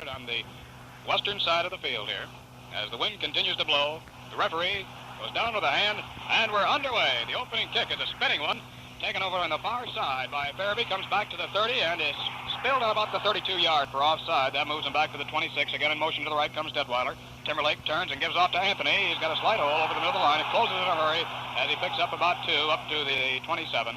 On the western side of the field here. As the wind continues to blow, the referee goes down with a hand, and we're underway. The opening kick is a spinning one, taken over on the far side by Farabee, comes back to the 30, and is spilled on about the 32-yard for offside. That moves him back to the 26. Again in motion to the right comes Detweiler. Timberlake turns and gives off to Anthony. He's got a slide hole over the middle of the line. It closes in a hurry as he picks up about 2 up to the 27.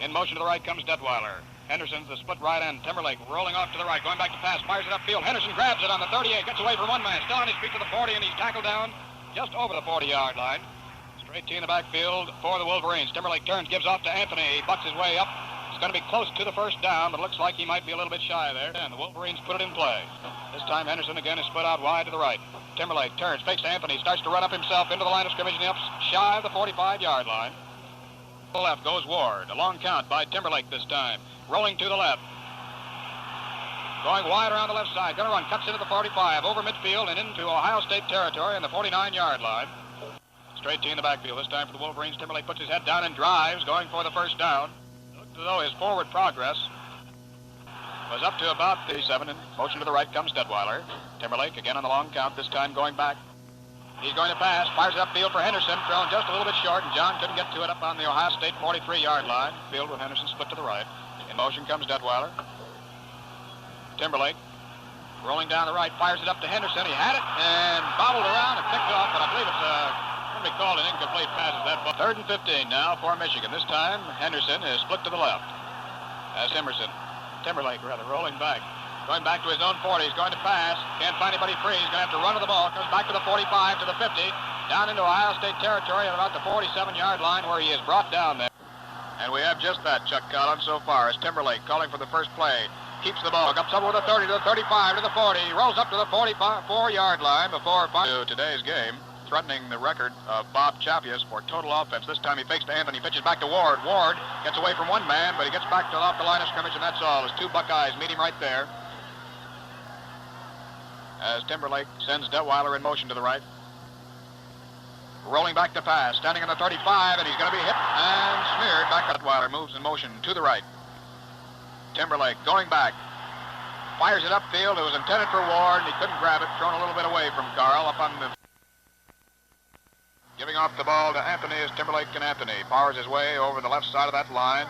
In motion to the right comes Detweiler. Henderson's the split right end. Timberlake rolling off to the right, going back to pass, fires it upfield. Henderson grabs it on the 38, gets away from one man, still on his feet to the 40, and he's tackled down just over the 40-yard line. Straight T in the backfield for the Wolverines. Timberlake turns, gives off to Anthony. He bucks his way up. It's going to be close to the first down, but looks like he might be a little bit shy there, and the Wolverines put it in play. This time Henderson again is split out wide to the right. Timberlake turns, fakes to Anthony, starts to run up himself into the line of scrimmage, and up shy of the 45-yard line. To the left goes Ward. A long count by Timberlake this time. Rolling to the left. Going wide around the left side. Going to run. Cuts into the 45. Over midfield and into Ohio State territory on the 49-yard line. Straight T in the backfield. This time for the Wolverines. Timberlake puts his head down and drives. Going for the first down. Looked as though his forward progress was up to about the 7. In motion to the right comes Detweiler. Timberlake again on the long count. This time going back. He's going to pass. Fires it upfield for Henderson. Thrown just a little bit short, and John couldn't get to it up on the Ohio State 43-yard line. Field with Henderson split to the right. In motion comes Detweiler. Timberlake rolling down the right, fires it up to Henderson. He had it and bobbled around and picked off, but I believe it's going to be called an incomplete pass at that ball. 3rd and 15 now for Michigan. This time Henderson is split to the left. As Timberlake rolling back. Going back to his own 40. He's going to pass. Can't find anybody free. He's going to have to run to the ball. Comes back to the 45, to the 50. Down into Ohio State territory at about the 47-yard line where he is brought down there. And we have just that, Chuck Collins, so far as Timberlake calling for the first play. Keeps the ball. Comes up with the 30 to the 35 to the 40. Rolls up to the 44-yard line before to today's game. Threatening the record of Bob Chapias for total offense. This time he fakes to Anthony, pitches back to Ward. Ward gets away from one man, but he gets back to off the line of scrimmage, and that's all. His 2 Buckeyes meet him right there. As Timberlake sends Detweiler in motion to the right. Rolling back to pass, standing on the 35, and he's going to be hit and smeared. Back Detweiler moves in motion to the right. Timberlake going back. Fires it upfield. It was intended for Ward, and he couldn't grab it. Thrown a little bit away from Carl up on the... Giving off the ball to Anthony is Timberlake, and Anthony powers his way over the left side of that line.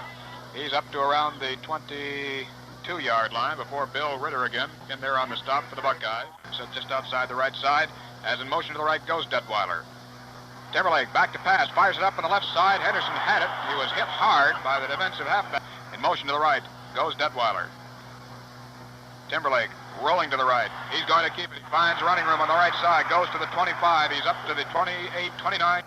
He's up to around the 22-yard line before Bill Ritter again in there on the stop for the Buckeyes. So just outside the right side. As in motion to the right goes Detweiler. Timberlake back to pass, fires it up on the left side. Henderson had it. He was hit hard by the defensive halfback. In motion to the right goes Detweiler. Timberlake rolling to the right. He's going to keep it. He finds running room on the right side. Goes to the 25. He's up to the 28, 29.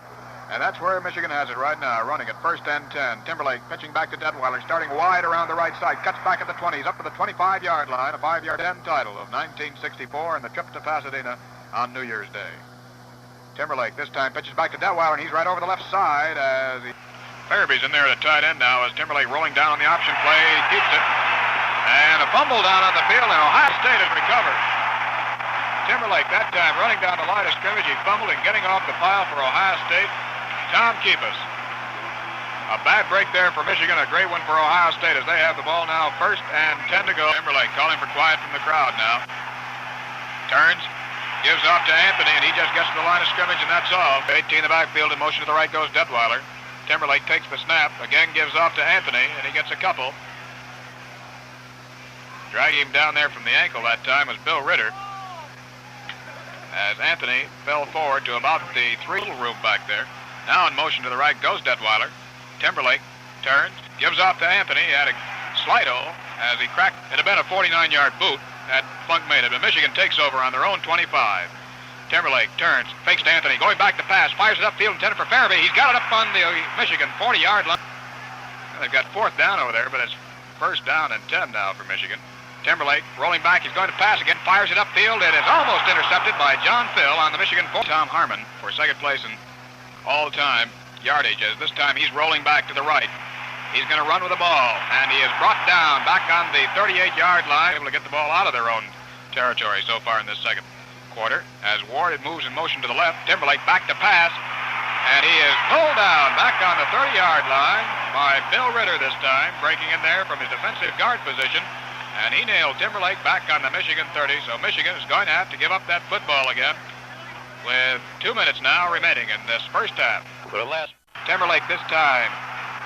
And that's where Michigan has it right now, running at 1st and 10. Timberlake pitching back to Detweiler, starting wide around the right side. Cuts back at the 20. He's up to the 25-yard line, a 5-yard end title of 1964 and the trip to Pasadena on New Year's Day. Timberlake this time pitches back to Detweiler, and he's right over the left side as Farabee's in there at the tight end now as Timberlake rolling down on the option play. He keeps it. And a fumble down on the field, and Ohio State has recovered. Timberlake that time running down the line of scrimmage. He fumbled and getting off the pile for Ohio State. Tom Keepus. A bad break there for Michigan, a great one for Ohio State as they have the ball now 1st and 10 to go. Timberlake calling for quiet from the crowd now. Turns, gives off to Anthony, and he just gets to the line of scrimmage, and that's all. 18 in the backfield, in motion to the right goes Detweiler. Timberlake takes the snap, again gives off to Anthony, and he gets a couple. Dragging him down there from the ankle that time was Bill Ritter. As Anthony fell forward to about the 3 room back there. Now in motion to the right goes Detweiler. Timberlake turns, gives off to Anthony. He had a slide hole as he cracked. It had been a 49-yard boot that Funk made it, but Michigan takes over on their own 25. Timberlake turns, fakes to Anthony, going back to pass, fires it upfield, intended for Farabee. He's got it up on the Michigan 40-yard line. Well, they've got 4th down over there, but it's 1st down and 10 now for Michigan. Timberlake rolling back. He's going to pass again. Fires it upfield. It is almost intercepted by John Phil on the Michigan 4. Tom Harmon for 2nd place in all-time yardage. As this time he's rolling back to the right. He's going to run with the ball, and he is brought down back on the 38-yard line. Able to get the ball out of their own territory so far in this 2nd quarter. As Ward moves in motion to the left. Timberlake back to pass, and he is pulled down back on the 30-yard line by Bill Ritter this time, breaking in there from his defensive guard position. And he nailed Timberlake back on the Michigan 30, so Michigan is going to have to give up that football again with 2 minutes now remaining in this first half. For the last. Timberlake this time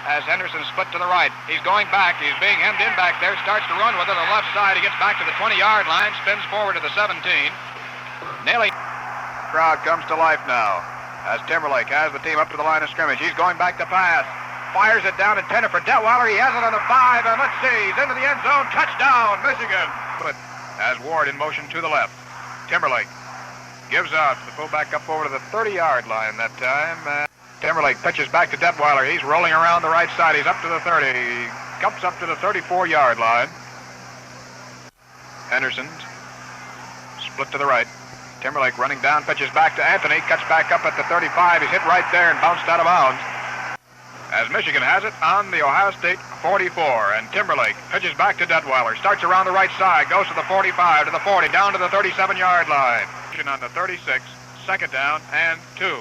has Henderson split to the right. He's going back. He's being hemmed in back there. Starts to run with it on the left side. He gets back to the 20-yard line, spins forward to the 17. Nailing. Crowd comes to life now as Timberlake has the team up to the line of scrimmage. He's going back to pass. Fires it down intended for Detweiler. He has it on the 5, and let's see. He's into the end zone. Touchdown, Michigan. As Ward in motion to the left. Timberlake gives out. The fullback up over to the 30-yard line that time. Timberlake pitches back to Detweiler. He's rolling around the right side. He's up to the 30. He comes up to the 34-yard line. Henderson split to the right. Timberlake running down, pitches back to Anthony. Cuts back up at the 35. He's hit right there and bounced out of bounds. As Michigan has it on the Ohio State 44, and Timberlake pitches back to Detweiler, starts around the right side, goes to the 45, to the 40, down to the 37-yard line. On the 36, second down and 2.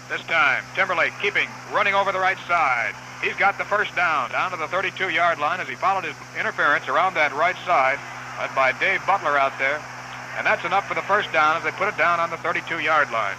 This time, Timberlake keeping, running over the right side. He's got the first down to the 32-yard line as he followed his interference around that right side, led by Dave Butler out there. And that's enough for the first down as they put it down on the 32-yard line.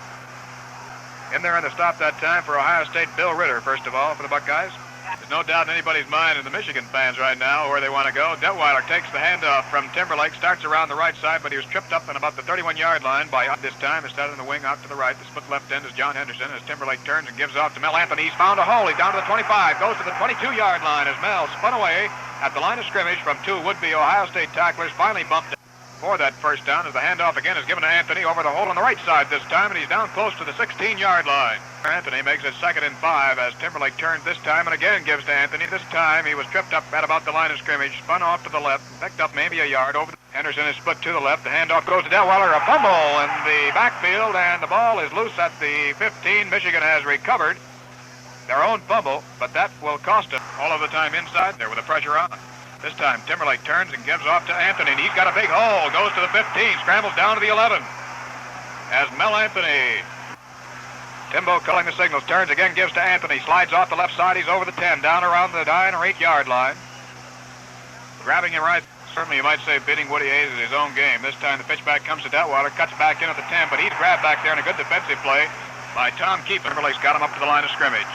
In there in the stop that time for Ohio State, Bill Ritter, first of all, for the Buckeyes. There's no doubt in anybody's mind in the Michigan fans right now where they want to go. Detweiler takes the handoff from Timberlake, starts around the right side, but he was tripped up on about the 31-yard line by this time. Instead of the wing out to the right, the split left end is John Henderson as Timberlake turns and gives off to Mel Anthony. He's found a hole. He's down to the 25, goes to the 22-yard line as Mel spun away at the line of scrimmage from 2 would-be Ohio State tacklers, finally bumped for that first down as the handoff again is given to Anthony over the hole on the right side this time, and he's down close to the 16-yard line. Anthony makes it 2nd and 5 as Timberlake turns this time and again gives to Anthony. This time he was tripped up at about the line of scrimmage, spun off to the left, picked up maybe a yard over. Henderson is split to the left. The handoff goes to Detweiler. A fumble in the backfield, and the ball is loose at the 15. Michigan has recovered their own fumble, but that will cost them all of the time inside there with the pressure on. This time, Timberlake turns and gives off to Anthony, and he's got a big hole. Goes to the 15, scrambles down to the 11. As Mel Anthony, Timbo calling the signals, turns again, gives to Anthony, slides off the left side. He's over the 10, down around the 9 or 8-yard line. Grabbing him right, certainly you might say bidding Woody Hayes at his own game. This time the pitch back comes to Detweiler, cuts back in at the 10, but he's grabbed back there in a good defensive play by Tom Keefe. Timberlake's got him up to the line of scrimmage.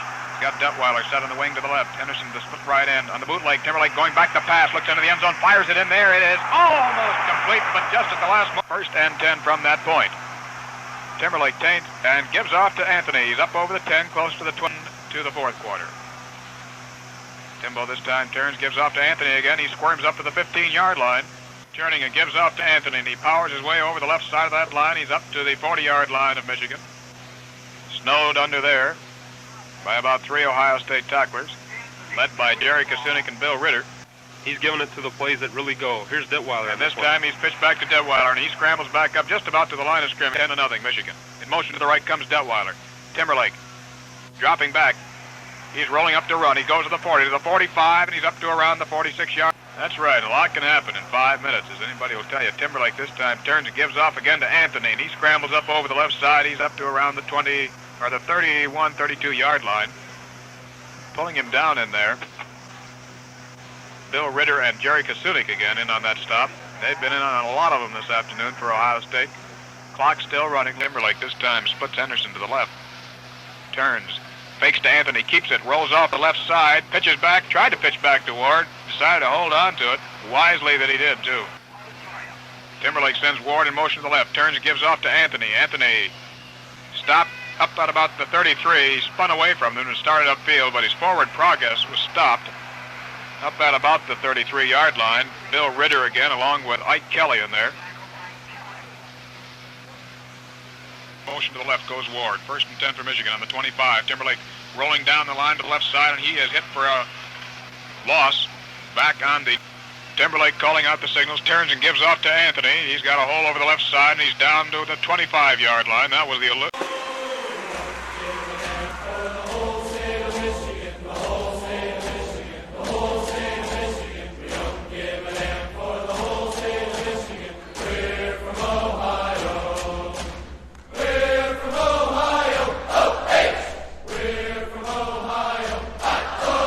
Got Detweiler set on the wing to the left. Henderson to split right end on the bootleg. Timberlake going back to pass, looks into the end zone, fires it in there. It is almost complete, but just at the last moment. 1st and 10 from that point. Timberlake taints and gives off to Anthony. He's up over the 10, close to the 20 to the 4th quarter. Timbo this time turns, gives off to Anthony again. He squirms up to the 15-yard line. Turning and gives off to Anthony, and he powers his way over the left side of that line. He's up to the 40-yard line of Michigan. Snowed under there by about 3 Ohio State tacklers, led by Jerry Kasunik and Bill Ritter. He's giving it to the plays that really go. Here's Detweiler. And this time he's pitched back to Detweiler, and he scrambles back up just about to the line of scrimmage. 10-0 Michigan. In motion to the right comes Detweiler. Timberlake dropping back. He's rolling up to run. He goes to the 40, to the 45, and he's up to around the 46-yard. That's right. A lot can happen in 5 minutes, as anybody will tell you. Timberlake this time turns and gives off again to Anthony, and he scrambles up over the left side. He's up to around the 20 or the 31, 32-yard line. Pulling him down in there. Bill Ritter and Jerry Kasunik again in on that stop. They've been in on a lot of them this afternoon for Ohio State. Clock still running. Timberlake this time splits Henderson to the left. Turns. Fakes to Anthony. Keeps it. Rolls off the left side. Pitches back. Tried to pitch back to Ward. Decided to hold on to it. Wisely that he did, too. Timberlake sends Ward in motion to the left. Turns and gives off to Anthony. Anthony stopped up at about the 33. He spun away from them and started upfield, but his forward progress was stopped up at about the 33-yard line. Bill Ritter again, along with Ike Kelly in there. Motion to the left goes Ward. 1st and 10 for Michigan on the 25. Timberlake rolling down the line to the left side, and he is hit for a loss. Back on the Timberlake calling out the signals, turns and gives off to Anthony. He's got a hole over the left side, and he's down to the 25-yard line. That was the